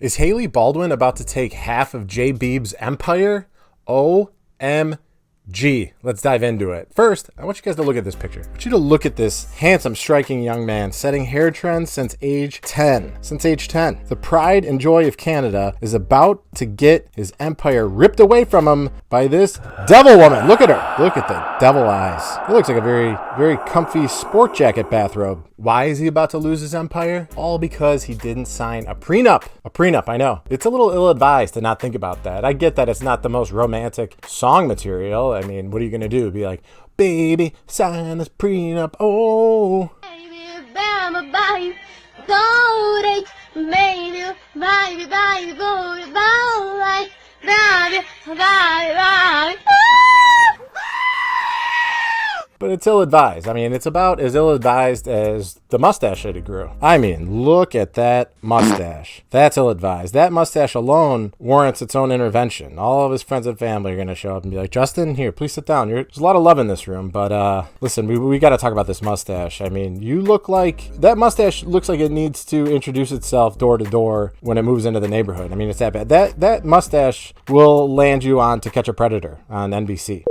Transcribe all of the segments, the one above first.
Is Haley Baldwin about to take half of Jay Beeb's empire? OMG. Let's dive into it. First, I want you guys to look at this picture. I want you to look at this handsome, striking young man setting hair trends since age 10. The pride and joy of Canada is about to get his empire ripped away from him by this devil woman. Look at her. Look at the devil eyes. It looks like a very, very comfy sport jacket bathrobe. Why is he about to lose his empire? All because he didn't sign a prenup. A prenup, I know. It's a little ill-advised to not think about that. I get that it's not the most romantic song material. I mean, what are you going to do? Be like, baby, sign this prenup. Oh. But it's ill-advised. I mean, it's about as ill-advised as the mustache that he grew. I mean, look at that mustache. That's ill-advised. That mustache alone warrants its own intervention. All of his friends and family are going to show up and be like, Justin, here, please sit down. There's a lot of love in this room, but listen, we got to talk about this mustache. I mean, that mustache looks like it needs to introduce itself door to door when it moves into the neighborhood. I mean, it's that bad. That mustache will land you on To Catch a Predator on NBC.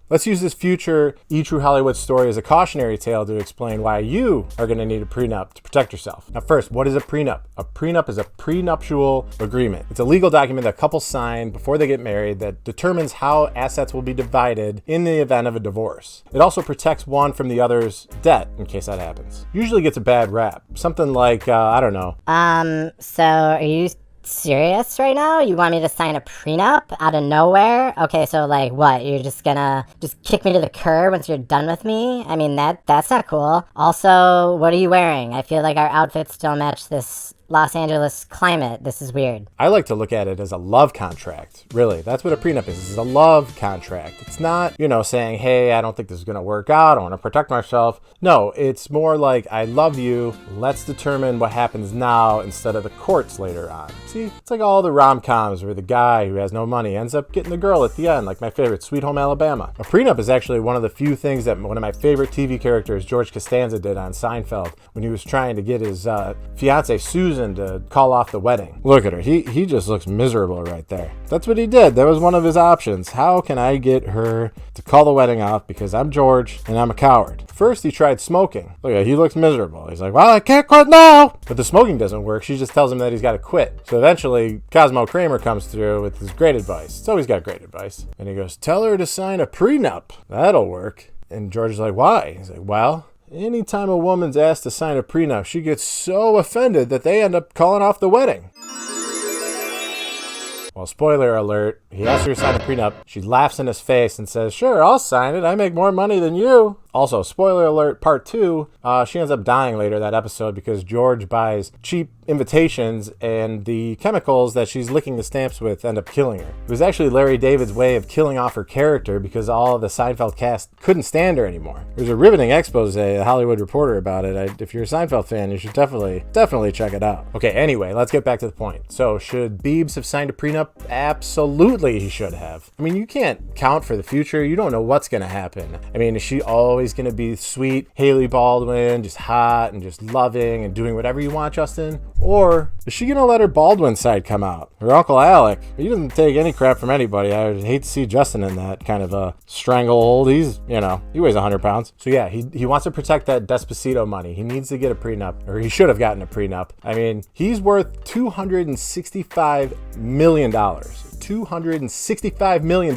Let's use this future E! True Hollywood story as a cautionary tale to explain why you are going to need a prenup to protect yourself. Now first, what is a prenup? A prenup is a prenuptial agreement. It's a legal document that couples sign before they get married that determines how assets will be divided in the event of a divorce. It also protects one from the other's debt in case that happens. Usually gets a bad rap. Something like, I don't know. So are you serious right now? You want me to sign a prenup out of nowhere? Okay, so like what? You're just gonna kick me to the curb once you're done with me? I mean, that's not cool. Also, what are you wearing? I feel like our outfits don't match this Los Angeles climate. This is weird. I like to look at it as a love contract. Really, that's what a prenup is. It's a love contract. It's not, saying, hey, I don't think this is going to work out. I want to protect myself. No, it's more like, I love you. Let's determine what happens now instead of the courts later on. See, it's like all the rom-coms where the guy who has no money ends up getting the girl at the end, like my favorite, Sweet Home Alabama. A prenup is actually one of the few things that one of my favorite TV characters, George Costanza, did on Seinfeld when he was trying to get his fiancée, Susan, to call off the wedding. Look at her. He just looks miserable right there. That's what he did. That was one of his options. How can I get her to call the wedding off because I'm George and I'm a coward? First, he tried smoking. Look at, he looks miserable. He's like, well, I can't quit now. But the smoking doesn't work. She just tells him that he's got to quit. So eventually, Cosmo Kramer comes through with his great advice. It's always got great advice. And he goes, tell her to sign a prenup. That'll work. And George is like, why? He's like, well, anytime a woman's asked to sign a prenup, she gets so offended that they end up calling off the wedding. Well, spoiler alert, he asks her to sign a prenup. She laughs in his face and says, sure, I'll sign it. I make more money than you. Also, spoiler alert, part 2, she ends up dying later that episode because George buys cheap invitations and the chemicals that she's licking the stamps with end up killing her. It was actually Larry David's way of killing off her character because all of the Seinfeld cast couldn't stand her anymore. There's a riveting expose, a Hollywood Reporter, about it. If you're a Seinfeld fan, you should definitely check it out. Okay, anyway, let's get back to the point. So, should Biebs have signed a prenup? Absolutely he should have. I mean, you can't count for the future. You don't know what's going to happen. I mean, is she always going to be sweet Haley Baldwin, just hot and just loving and doing whatever you want, Justin? Or is she going to let her Baldwin side come out? Her Uncle Alec, he doesn't take any crap from anybody. I would hate to see Justin in that kind of a stranglehold. He's, he weighs 100 pounds. So yeah, he wants to protect that Despacito money. He needs to get a prenup, or he should have gotten a prenup. I mean, he's worth $265 million. $265 million.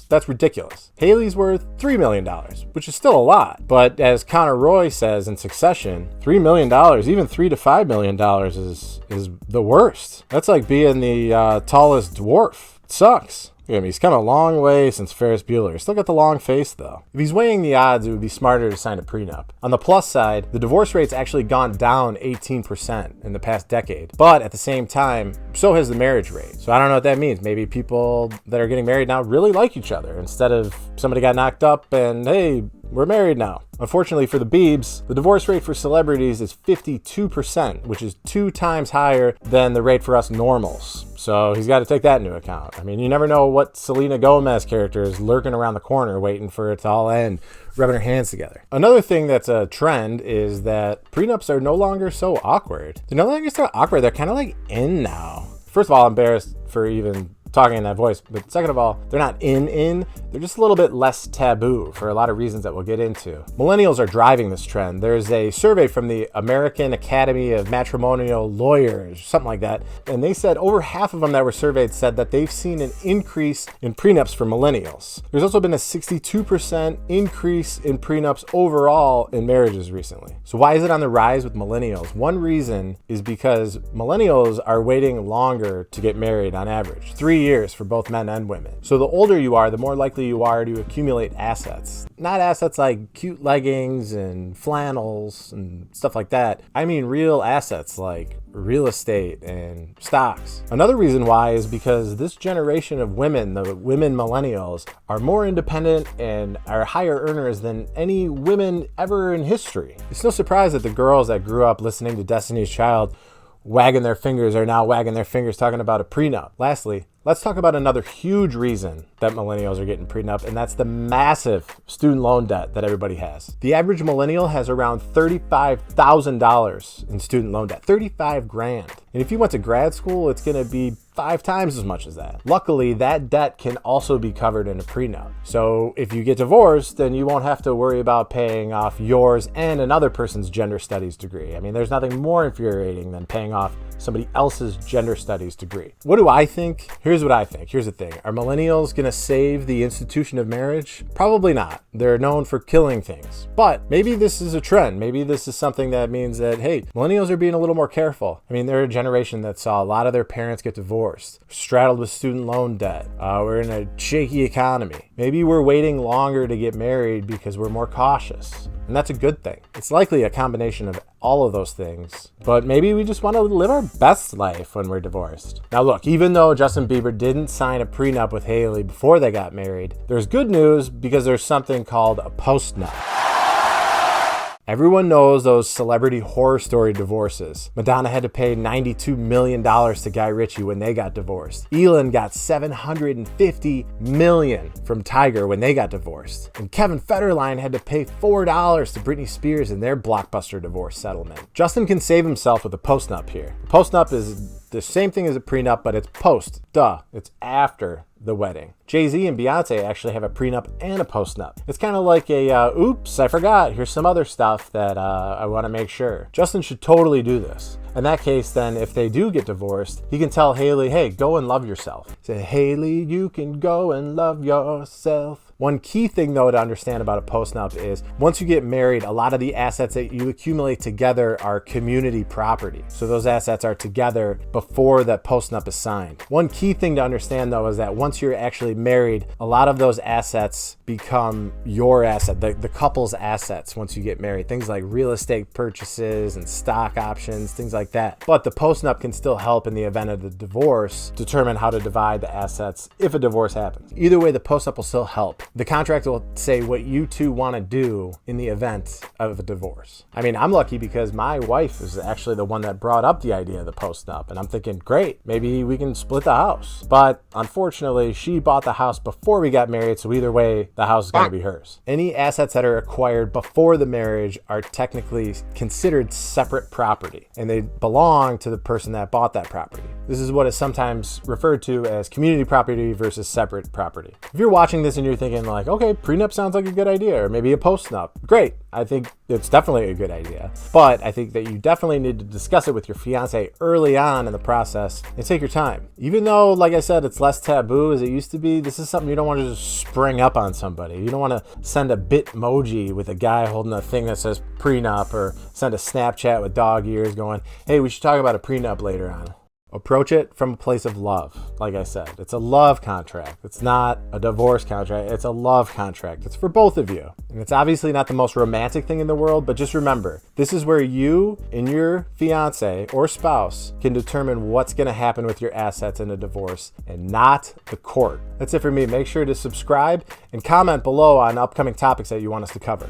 That's ridiculous. Haley's worth $3 million, which is still a lot. But as Connor Roy says in Succession, $3 million, even $3 to $5 million is the worst. That's like being the tallest dwarf. It sucks. Look at him, he's come a long way since Ferris Bueller. He's still got the long face, though. If he's weighing the odds, it would be smarter to sign a prenup. On the plus side, the divorce rate's actually gone down 18% in the past decade. But at the same time, so has the marriage rate. So I don't know what that means. Maybe people that are getting married now really like each other instead of somebody got knocked up and, hey, we're married now. Unfortunately for the Biebs, the divorce rate for celebrities is 52%, which is 2 times higher than the rate for us normals. So he's got to take that into account. I mean, you never know what Selena Gomez character is lurking around the corner waiting for it to all end, rubbing her hands together. Another thing that's a trend is that prenups are no longer so awkward. They're no longer so awkward. They're kind of like in now. First of all, I'm embarrassed for even talking in that voice, but second of all, they're not in, they're just a little bit less taboo for a lot of reasons that we'll get into. Millennials are driving this trend. There's a survey from the American Academy of Matrimonial Lawyers, something like that, and they said over half of them that were surveyed said that they've seen an increase in prenups for millennials. There's also been a 62% increase in prenups overall in marriages recently. So why is it on the rise with millennials? One reason is because millennials are waiting longer to get married on average. 3 years for both men and women. So the older you are, the more likely you are to accumulate assets. Not assets like cute leggings and flannels and stuff like that. I mean real assets like real estate and stocks. Another reason why is because this generation of women, the women millennials, are more independent and are higher earners than any women ever in history. It's no surprise that the girls that grew up listening to Destiny's Child wagging their fingers are now wagging their fingers talking about a prenup. Lastly, let's talk about another huge reason that millennials are getting prenup, and that's the massive student loan debt that everybody has. The average millennial has around $35,000 in student loan debt, 35 grand. And if you went to grad school, it's gonna be 5 times as much as that. Luckily, that debt can also be covered in a prenup. So if you get divorced, then you won't have to worry about paying off yours and another person's gender studies degree. I mean, there's nothing more infuriating than paying off somebody else's gender studies degree. What do I think? Here's what I think. Here's the thing. Are millennials gonna save the institution of marriage? Probably not. They're known for killing things. But maybe this is a trend. Maybe this is something that means that, hey, millennials are being a little more careful. I mean, they're a generation that saw a lot of their parents get divorced, straddled with student loan debt. We're in a shaky economy. Maybe we're waiting longer to get married because we're more cautious. And that's a good thing. It's likely a combination of all of those things, but maybe we just want to live our best life when we're divorced. Now look, even though Justin Bieber didn't sign a prenup with Hailey before they got married, there's good news because there's something called a postnup. Everyone knows those celebrity horror story divorces. Madonna had to pay $92 million to Guy Ritchie when they got divorced. Elon got $750 million from Tiger when they got divorced. And Kevin Federline had to pay $4 to Britney Spears in their blockbuster divorce settlement. Justin can save himself with a postnup here. A postnup is the same thing as a prenup, but it's post. Duh, it's after the wedding. Jay-Z and Beyonce actually have a prenup and a postnup. It's kind of like a, oops, I forgot. Here's some other stuff that I want to make sure. Justin should totally do this. In that case, then, if they do get divorced, he can tell Hailey, hey, go and love yourself. Say, Hailey, you can go and love yourself. One key thing, though, to understand about a postnup is once you get married, a lot of the assets that you accumulate together are community property. So those assets are together before that postnup is signed. One key thing to understand, though, is that once you're actually married, a lot of those assets become your asset, the couple's assets once you get married. Things like real estate purchases and stock options, things like that. But the postnup can still help in the event of the divorce determine how to divide the assets if a divorce happens. Either way, the postnup will still help. The contract will say what you two want to do in the event of a divorce. I mean, I'm lucky because my wife is actually the one that brought up the idea of the postnup, and I'm thinking, great, maybe we can split the house. But unfortunately, she bought the house before we got married, so either way, the house is going to be hers. Any assets that are acquired before the marriage are technically considered separate property, and they belong to the person that bought that property. This is what is sometimes referred to as community property versus separate property. If you're watching this and you're thinking like, okay, prenup sounds like a good idea, or maybe a postnup, great. I think it's definitely a good idea. But I think that you definitely need to discuss it with your fiance early on in the process and take your time. Even though, like I said, it's less taboo as it used to be, this is something you don't want to just spring up on somebody. You don't want to send a Bitmoji with a guy holding a thing that says prenup, or send a Snapchat with dog ears going, hey, we should talk about a prenup later on. Approach it from a place of love. Like I said, it's a love contract. It's not a divorce contract. It's a love contract. It's for both of you. And it's obviously not the most romantic thing in the world, but just remember, this is where you and your fiance or spouse can determine what's going to happen with your assets in a divorce and not the court. That's it for me. Make sure to subscribe and comment below on upcoming topics that you want us to cover.